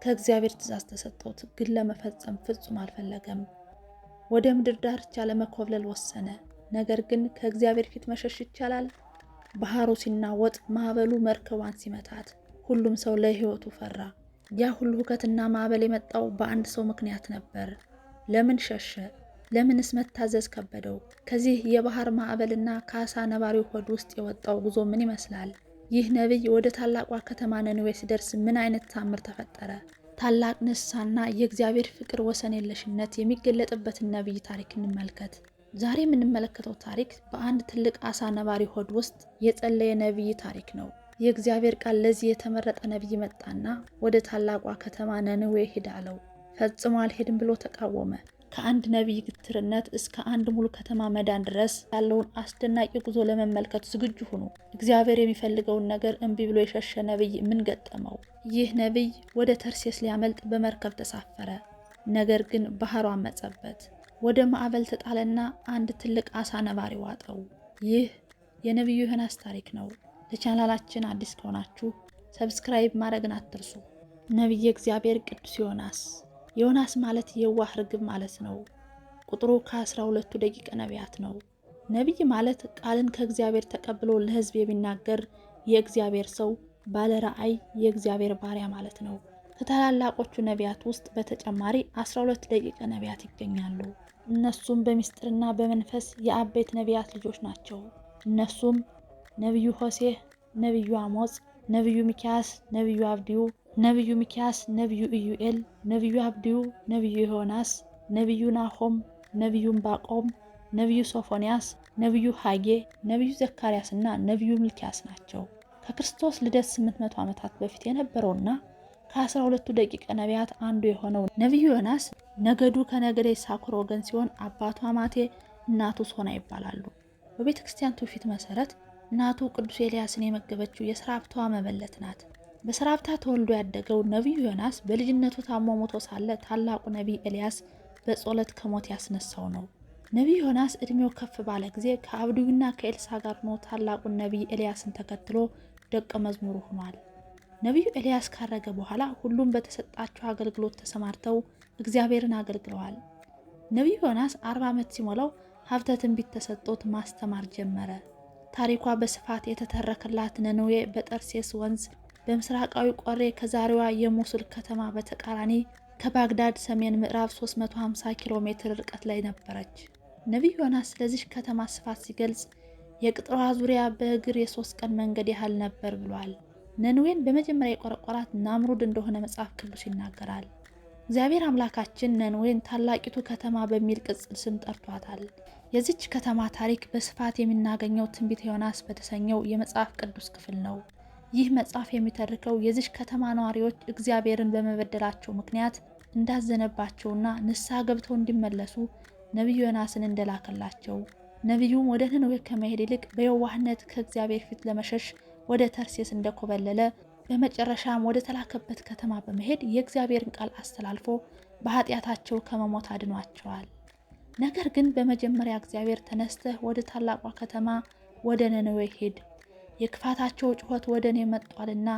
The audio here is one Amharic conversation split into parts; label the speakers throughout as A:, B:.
A: ከእግዚአብሔር ትእዛዝ ተሰጥቶት ግን ለመፈጸም ፍጹም አልፈለገም። ወደ ምድር ዳርቻ ለመኮብለል ወሰነ። ነገር ግን ከእግዚአብሔር ፊት መሸሽ ይቻላል? ባህሩ ሲናወጥ፣ ማዕበሉ መርከቧን ሲመታት ሁሉም ሰው ለሕይወቱ ፈራ። ያ ሁሉ ሁከትና ማዕበል የመጣው በአንድ ሰው ምክንያት ነበር። ለምን ሸሸ? ለምንስ መታዘዝ ከበደው? ከዚህ የባህር ማዕበልና ከአሳ ነባሪው ሆድ ውስጥ የወጣው ጉዞ ምን ይመስላል? ይህ ነቢይ ወደ ታላቋ ከተማ ነነዌ ሲደርስ ምን አይነት ታምር ተፈጠረ? ታላቅ ንስሐና የእግዚአብሔር ፍቅር ወሰን የለሽነት የሚገለጥበትን ነቢይ ታሪክ እንመልከት። ዛሬ የምንመለከተው ታሪክ በአንድ ትልቅ አሳ ነባሪ ሆድ ውስጥ የጸለየ ነቢይ ታሪክ ነው። የእግዚአብሔር ቃል ለዚህ የተመረጠ ነቢይ መጣና ወደ ታላቋ ከተማ ነነዌ ሂድ አለው። ፈጽሞ አልሄድም ብሎ ተቃወመ። ከአንድ ነቢይ ግትርነት እስከ አንድ ሙሉ ከተማ መዳን ድረስ ያለውን አስደናቂ ጉዞ ለመመልከት ዝግጁ ሁኑ። እግዚአብሔር የሚፈልገውን ነገር እምቢ ብሎ የሸሸ ነቢይ ምን ገጠመው? ይህ ነቢይ ወደ ተርሴስ ሊያመልጥ በመርከብ ተሳፈረ። ነገር ግን ባህሩ አመጸበት። ወደ ማዕበል ተጣለና አንድ ትልቅ አሳ ነባሪ ዋጠው። ይህ የነቢዩ ዮናስ ታሪክ ነው። ለቻናላችን አዲስ ከሆናችሁ ሰብስክራይብ ማድረግን አትርሱ። ነቢየ እግዚአብሔር ቅዱስ ዮናስ። ዮናስ ማለት የዋህ ርግብ ማለት ነው። ቁጥሩ ከ12 ደቂቀ ነቢያት ነው። ነቢይ ማለት ቃልን ከእግዚአብሔር ተቀብሎ ለሕዝብ የሚናገር የእግዚአብሔር ሰው፣ ባለ ራእይ፣ የእግዚአብሔር ባሪያ ማለት ነው። ከታላላቆቹ ነቢያት ውስጥ በተጨማሪ 12 ደቂቀ ነቢያት ይገኛሉ። እነሱም በሚስጥርና በመንፈስ የአበይት ነቢያት ልጆች ናቸው። እነሱም ነቢዩ ሆሴዕ፣ ነቢዩ አሞጽ፣ ነቢዩ ሚክያስ፣ ነቢዩ አብድዩ፣ ነቢዩ ሚክያስ፣ ነቢዩ ኢዩኤል፣ ነቢዩ አብድዩ፣ ነቢዩ ዮናስ፣ ነቢዩ ናሆም፣ ነቢዩ ዕንባቆም፣ ነቢዩ ሶፎንያስ፣ ነቢዩ ሐጌ፣ ነቢዩ ዘካርያስ እና ነቢዩ ሚልክያስ ናቸው። ከክርስቶስ ልደት 800 ዓመታት በፊት የነበረውና ከ12ቱ ደቂቀ ነቢያት አንዱ የሆነው ነቢዩ ዮናስ ነገዱ ከነገደ ይሳኮር ወገን ሲሆን አባቱ አማቴ፣ እናቱ ሶና ይባላሉ። በቤተ ክርስቲያን ትውፊት መሰረት እናቱ ቅዱስ ኤልያስን የመገበችው የሰራፕቷ መበለት ናት። በሰራፕታ ተወልዶ ያደገው ነቢዩ ዮናስ በልጅነቱ ታሞ ሞቶ ሳለ ታላቁ ነቢይ ኤልያስ በጸሎት ከሞት ያስነሳው ነው። ነቢዩ ዮናስ እድሜው ከፍ ባለ ጊዜ ከአብድዩና ከኤልሳ ጋር ሆኖ ታላቁን ነቢይ ኤልያስን ተከትሎ ደቀ መዝሙሩ ሆኗል። ነቢዩ ኤልያስ ካረገ በኋላ ሁሉም በተሰጣቸው አገልግሎት ተሰማርተው እግዚአብሔርን አገልግለዋል። ነቢዩ ዮናስ 40 ዓመት ሲሞላው ሀብተ ትንቢት ተሰጥቶት ማስተማር ጀመረ። ታሪኳ በስፋት የተተረከላት ነነዌ በጠርሴስ ወንዝ በምስራቃዊ ቆሬ ከዛሬዋ የሞሱል ከተማ በተቃራኒ ከባግዳድ ሰሜን ምዕራብ 350 ኪሎ ሜትር ርቀት ላይ ነበረች። ነቢዩ ዮናስ ስለዚህ ከተማ ስፋት ሲገልጽ የቅጥሯ ዙሪያ በእግር የ3 ቀን መንገድ ያህል ነበር ብሏል። ነነዌን በመጀመሪያ የቆረቆራት ናምሩድ እንደሆነ መጽሐፍ ቅዱስ ይናገራል። እግዚአብሔር አምላካችን ነነዌን ታላቂቱ ከተማ በሚል ቅጽል ስም ጠርቷታል። የዚች ከተማ ታሪክ በስፋት የምናገኘው ትንቢተ ዮናስ በተሰኘው የመጽሐፍ ቅዱስ ክፍል ነው። ይህ መጽሐፍ የሚተርከው የዚች ከተማ ነዋሪዎች እግዚአብሔርን በመበደላቸው ምክንያት እንዳዘነባቸውና ንስሐ ገብተው እንዲመለሱ ነቢዩ ዮናስን እንደላከላቸው፣ ነቢዩም ወደ ነነዌ ከመሄድ ይልቅ በየዋህነት ከእግዚአብሔር ፊት ለመሸሽ ወደ ተርሴስ እንደኮበለለ በመጨረሻም ወደ ተላከበት ከተማ በመሄድ የእግዚአብሔርን ቃል አስተላልፎ በኃጢአታቸው ከመሞት አድኗቸዋል። ነገር ግን በመጀመሪያ እግዚአብሔር ተነስተህ ወደ ታላቋ ከተማ ወደ ነነዌ ሂድ፣ የክፋታቸው ጩኸት ወደ እኔ መጥቷልና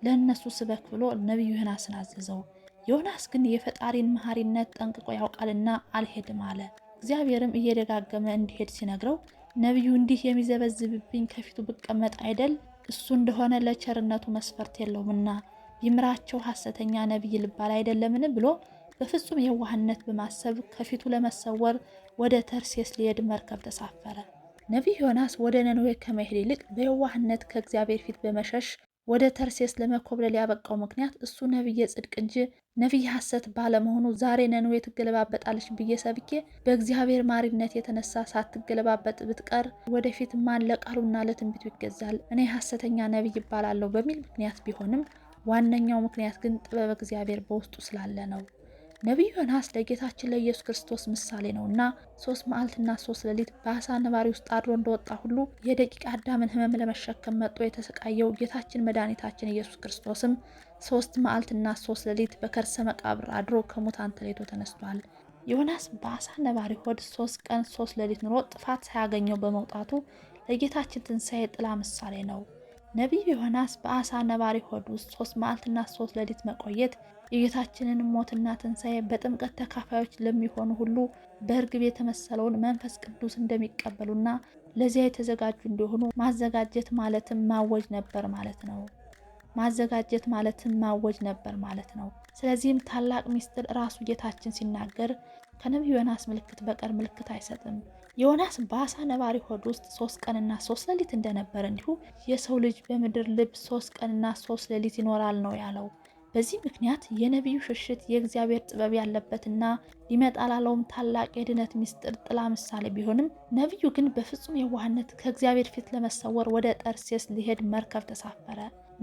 A: ለእነሱ ስበክ ብሎ ነቢዩ ዮናስን አዘዘው። ዮናስ ግን የፈጣሪን መሐሪነት ጠንቅቆ ያውቃልና አልሄድም አለ። እግዚአብሔርም እየደጋገመ እንዲሄድ ሲነግረው ነቢዩ እንዲህ የሚዘበዝብብኝ ከፊቱ ብቀመጥ አይደል? እሱ እንደሆነ ለቸርነቱ መስፈርት የለውምና ይምራቸው ሐሰተኛ ነቢይ ልባል አይደለምን ብሎ በፍጹም የዋህነት በማሰብ ከፊቱ ለመሰወር ወደ ተርሴስ ሊሄድ መርከብ ተሳፈረ። ነቢዩ ዮናስ ወደ ነነዌ ከመሄድ ይልቅ በየዋህነት ከእግዚአብሔር ፊት በመሸሽ ወደ ተርሴስ ለመኮብለል ያበቃው ምክንያት እሱ ነቢየ ጽድቅ እንጂ ነቢይ ሐሰት ባለመሆኑ ዛሬ ነነዌ ትገለባበጣለች ብዬ ሰብኬ በእግዚአብሔር ማሪነት የተነሳ ሳትገለባበጥ ብትቀር ወደፊት ማን ለቃሉና ለትንቢቱ ይገዛል? እኔ ሐሰተኛ ነቢይ ይባላለሁ በሚል ምክንያት ቢሆንም ዋነኛው ምክንያት ግን ጥበብ እግዚአብሔር በውስጡ ስላለ ነው። ነቢዩ ዮናስ ለጌታችን ለኢየሱስ ክርስቶስ ምሳሌ ነውና 3 መዓልትና 3 ሌሊት በአሳ ነባሪ ውስጥ አድሮ እንደወጣ ሁሉ የደቂቀ አዳምን ሕመም ለመሸከም መጥቶ የተሰቃየው ጌታችን መድኃኒታችን ኢየሱስ ክርስቶስም 3 መዓልትና 3 ሌሊት በከርሰ መቃብር አድሮ ከሙታን ተለይቶ ተነስቷል። ዮናስ በአሳ ነባሪ ሆድ 3 ቀን 3 ሌሊት ኑሮ ጥፋት ሳያገኘው በመውጣቱ ለጌታችን ትንሣኤ ጥላ ምሳሌ ነው። ነቢዩ ዮናስ በአሳ ነባሪ ሆድ ውስጥ 3 መዓልትና 3 ሌሊት መቆየት የጌታችንን ሞትና ትንሣኤ በጥምቀት ተካፋዮች ለሚሆኑ ሁሉ በእርግብ የተመሰለውን መንፈስ ቅዱስ እንደሚቀበሉና ለዚያ የተዘጋጁ እንዲሆኑ ማዘጋጀት ማለትም ማወጅ ነበር ማለት ነው። ማዘጋጀት ማለትም ማወጅ ነበር ማለት ነው። ስለዚህም ታላቅ ሚስጥር ራሱ ጌታችን ሲናገር ከነቢዩ ዮናስ ምልክት በቀር ምልክት አይሰጥም። ዮናስ በአሳ ነባሪ ሆድ ውስጥ 3 ቀንና 3 ሌሊት እንደነበር እንዲሁ የሰው ልጅ በምድር ልብ 3 ቀንና 3 ሌሊት ይኖራል ነው ያለው። በዚህ ምክንያት የነቢዩ ሽሽት የእግዚአብሔር ጥበብ ያለበትና ሊመጣ ላለውም ታላቅ የድነት ሚስጥር ጥላ ምሳሌ ቢሆንም ነቢዩ ግን በፍጹም የዋህነት ከእግዚአብሔር ፊት ለመሰወር ወደ ጠርሴስ ሊሄድ መርከብ ተሳፈረ።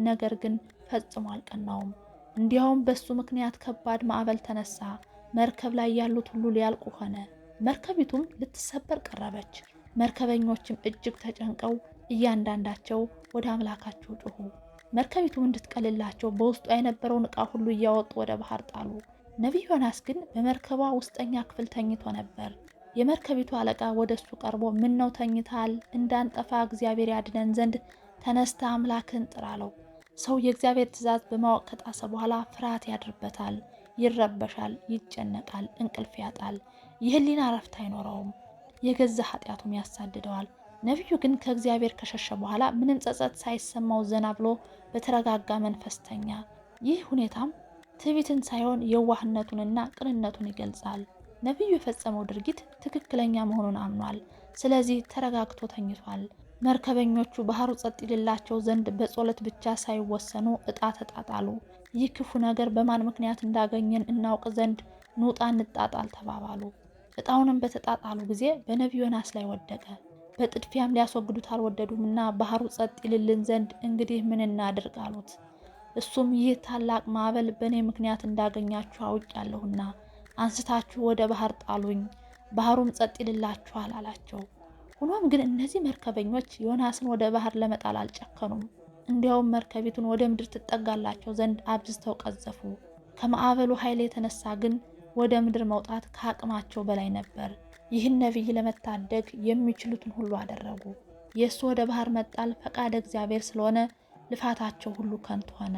A: ነገር ግን ፈጽሞ አልቀናውም። እንዲያውም በሱ ምክንያት ከባድ ማዕበል ተነሳ። መርከብ ላይ ያሉት ሁሉ ሊያልቁ ሆነ። መርከቢቱም ልትሰበር ቀረበች። መርከበኞችም እጅግ ተጨንቀው እያንዳንዳቸው ወደ አምላካቸው ጮኹ። መርከቢቱም እንድትቀልላቸው በውስጡ የነበረውን ዕቃ ሁሉ እያወጡ ወደ ባህር ጣሉ። ነቢዩ ዮናስ ግን በመርከቧ ውስጠኛ ክፍል ተኝቶ ነበር። የመርከቢቱ አለቃ ወደ እሱ ቀርቦ ምን ነው ተኝታል? እንዳንጠፋ እግዚአብሔር ያድነን ዘንድ ተነስተ አምላክን ጥራ አለው። ሰው የእግዚአብሔር ትእዛዝ በማወቅ ከጣሰ በኋላ ፍርሃት ያድርበታል፣ ይረበሻል፣ ይጨነቃል፣ እንቅልፍ ያጣል፣ የህሊና እረፍት አይኖረውም፣ የገዛ ኃጢአቱም ያሳድደዋል። ነቢዩ ግን ከእግዚአብሔር ከሸሸ በኋላ ምንም ጸጸት ሳይሰማው ዘና ብሎ በተረጋጋ መንፈስ ተኛ። ይህ ሁኔታም ትዕቢትን ሳይሆን የዋህነቱንና ቅንነቱን ይገልጻል። ነቢዩ የፈጸመው ድርጊት ትክክለኛ መሆኑን አምኗል። ስለዚህ ተረጋግቶ ተኝቷል። መርከበኞቹ ባህሩ ጸጥ ይልላቸው ዘንድ በጸሎት ብቻ ሳይወሰኑ ዕጣ ተጣጣሉ። ይህ ክፉ ነገር በማን ምክንያት እንዳገኘን እናውቅ ዘንድ ኑጣ እንጣጣል ተባባሉ። ዕጣውንም በተጣጣሉ ጊዜ በነቢዩ ዮናስ ላይ ወደቀ። በጥድፊያም ሊያስወግዱት አልወደዱምና ባህሩ ጸጥ ይልልን ዘንድ እንግዲህ ምን እናድርግ አሉት። እሱም ይህ ታላቅ ማዕበል በእኔ ምክንያት እንዳገኛችሁ አውቃለሁና አንስታችሁ ወደ ባህር ጣሉኝ፣ ባህሩም ጸጥ ይልላችኋል አላቸው። ሆኖም ግን እነዚህ መርከበኞች ዮናስን ወደ ባህር ለመጣል አልጨከኑም። እንዲያውም መርከቢቱን ወደ ምድር ትጠጋላቸው ዘንድ አብዝተው ቀዘፉ። ከማዕበሉ ኃይል የተነሳ ግን ወደ ምድር መውጣት ከአቅማቸው በላይ ነበር። ይህን ነቢይ ለመታደግ የሚችሉትን ሁሉ አደረጉ። የእሱ ወደ ባህር መጣል ፈቃደ እግዚአብሔር ስለሆነ ልፋታቸው ሁሉ ከንቱ ሆነ።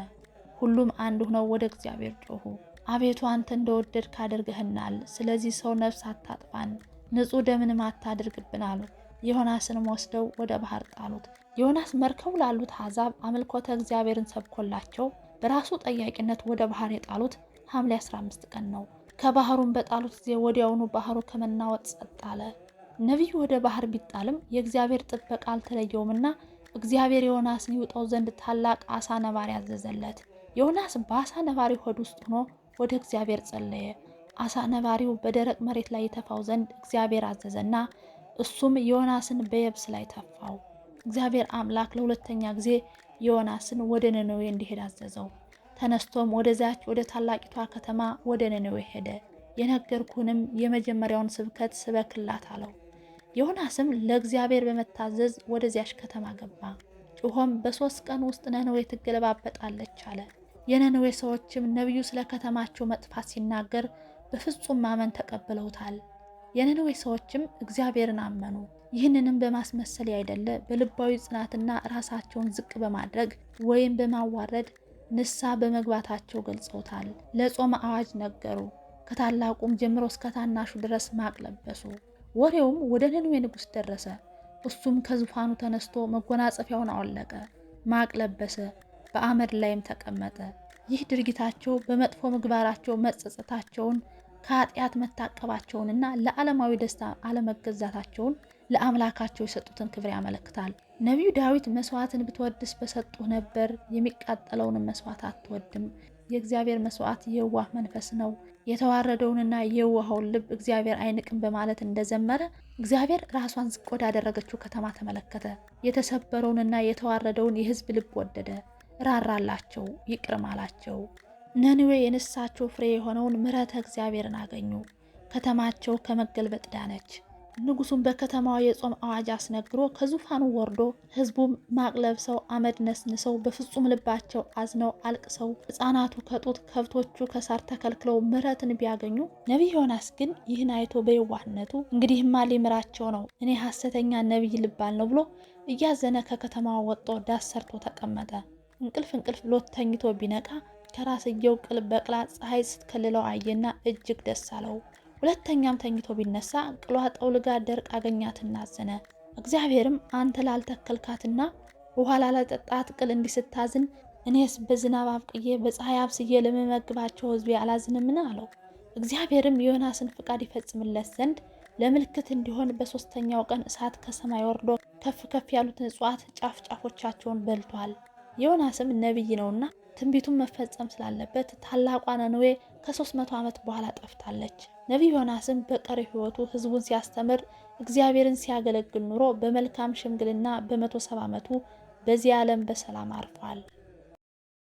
A: ሁሉም አንድ ሆነው ወደ እግዚአብሔር ጮኹ። አቤቱ አንተ እንደወደድክ አድርገህናል። ስለዚህ ሰው ነፍስ አታጥፋን፣ ንጹሕ ደምንም አታድርግብን አሉ። ዮናስንም ወስደው ወደ ባህር ጣሉት። ዮናስ መርከቡ ላሉት አሕዛብ አምልኮተ እግዚአብሔርን ሰብኮላቸው በራሱ ጠያቂነት ወደ ባህር የጣሉት ሐምሌ 15 ቀን ነው። ከባህሩን በጣሉት ጊዜ ወዲያውኑ ባህሩ ከመናወጥ ጸጥ አለ። ነቢዩ ወደ ባህር ቢጣልም የእግዚአብሔር ጥበቃ አልተለየውምና እግዚአብሔር ዮናስን ይውጣው ዘንድ ታላቅ አሳ ነባሪ አዘዘለት። ዮናስ በአሳ ነባሪ ሆድ ውስጥ ሆኖ ወደ እግዚአብሔር ጸለየ። አሳ ነባሪው በደረቅ መሬት ላይ የተፋው ዘንድ እግዚአብሔር አዘዘና እሱም ዮናስን በየብስ ላይ ተፋው። እግዚአብሔር አምላክ ለሁለተኛ ጊዜ ዮናስን ወደ ነነዌ እንዲሄድ አዘዘው። ተነስቶም ወደዚያች ወደ ታላቂቷ ከተማ ወደ ነነዌ ሄደ። የነገርኩህንም የመጀመሪያውን ስብከት ስበክላት አለው። ዮናስም ለእግዚአብሔር በመታዘዝ ወደዚያች ከተማ ገባ። ጮሆም በ3 ቀን ውስጥ ነነዌ ትገለባበጣለች አለ። የነነዌ ሰዎችም ነቢዩ ስለ ከተማቸው መጥፋት ሲናገር በፍጹም ማመን ተቀብለውታል። የነነዌ ሰዎችም እግዚአብሔርን አመኑ። ይህንንም በማስመሰል ያይደለ በልባዊ ጽናትና ራሳቸውን ዝቅ በማድረግ ወይም በማዋረድ ንስሐ በመግባታቸው ገልጸውታል። ለጾመ አዋጅ ነገሩ። ከታላቁም ጀምሮ እስከ ታናሹ ድረስ ማቅ ለበሱ። ወሬውም ወደ ነነዌ ንጉሥ ደረሰ። እሱም ከዙፋኑ ተነስቶ መጎናጸፊያውን አወለቀ፣ ማቅ ለበሰ፣ በአመድ ላይም ተቀመጠ። ይህ ድርጊታቸው በመጥፎ ምግባራቸው መጸጸታቸውን፣ ከኃጢአት መታቀባቸውንና ለዓለማዊ ደስታ አለመገዛታቸውን ለአምላካቸው የሰጡትን ክብር ያመለክታል። ነቢዩ ዳዊት መስዋዕትን ብትወድስ በሰጡህ ነበር፣ የሚቃጠለውንም መስዋዕት አትወድም። የእግዚአብሔር መስዋዕት የዋህ መንፈስ ነው፣ የተዋረደውንና የዋሃውን ልብ እግዚአብሔር አይንቅም በማለት እንደዘመረ እግዚአብሔር ራሷን ዝቅ ወዳደረገችው ከተማ ተመለከተ። የተሰበረውንና የተዋረደውን የሕዝብ ልብ ወደደ፣ ራራላቸው፣ ይቅርም አላቸው። ነነዌ የንስሐቸው ፍሬ የሆነውን ምሕረተ እግዚአብሔርን አገኙ። ከተማቸው ከመገልበጥ ዳነች። ንጉሱም በከተማዋ የጾም አዋጅ አስነግሮ ከዙፋኑ ወርዶ ሕዝቡም ማቅ ለብሰው አመድ ነስንሰው በፍጹም ልባቸው አዝነው አልቅሰው ሕፃናቱ ከጡት ከብቶቹ ከሳር ተከልክለው ምሕረትን ቢያገኙ፣ ነቢይ ዮናስ ግን ይህን አይቶ በየዋህነቱ እንግዲህማ ሊምራቸው ነው፣ እኔ ሐሰተኛ ነቢይ ልባል ነው ብሎ እያዘነ ከከተማዋ ወጥቶ ዳስ ሰርቶ ተቀመጠ። እንቅልፍ ብሎት ተኝቶ ቢነቃ ከራስየው ቅል በቅላ ፀሐይ ስትከልለው አየና እጅግ ደስ አለው። ሁለተኛም ተኝቶ ቢነሳ ቅሏ ጠውልጋ ደርቅ አገኛትና አዘነ። እግዚአብሔርም አንተ ላልተከልካትና ውሃ ላላጠጣት ቅል እንዲስታዝን እኔስ በዝናብ አብቅዬ በፀሐይ አብስዬ ለመመግባቸው ሕዝቤ አላዝንምን አለው። እግዚአብሔርም የዮናስን ፍቃድ ይፈጽምለት ዘንድ ለምልክት እንዲሆን በሶስተኛው ቀን እሳት ከሰማይ ወርዶ ከፍ ከፍ ያሉትን እጽዋት ጫፍ ጫፎቻቸውን በልቷል። ዮናስም ነቢይ ነውና ትንቢቱን መፈጸም ስላለበት ታላቋ ነነዌ ከ300 ዓመት በኋላ ጠፍታለች። ነቢይ ዮናስም በቀሪ ሕይወቱ ሕዝቡን ሲያስተምር እግዚአብሔርን ሲያገለግል ኑሮ በመልካም ሽምግልና በ170 ዓመቱ በዚህ ዓለም በሰላም አርፏል።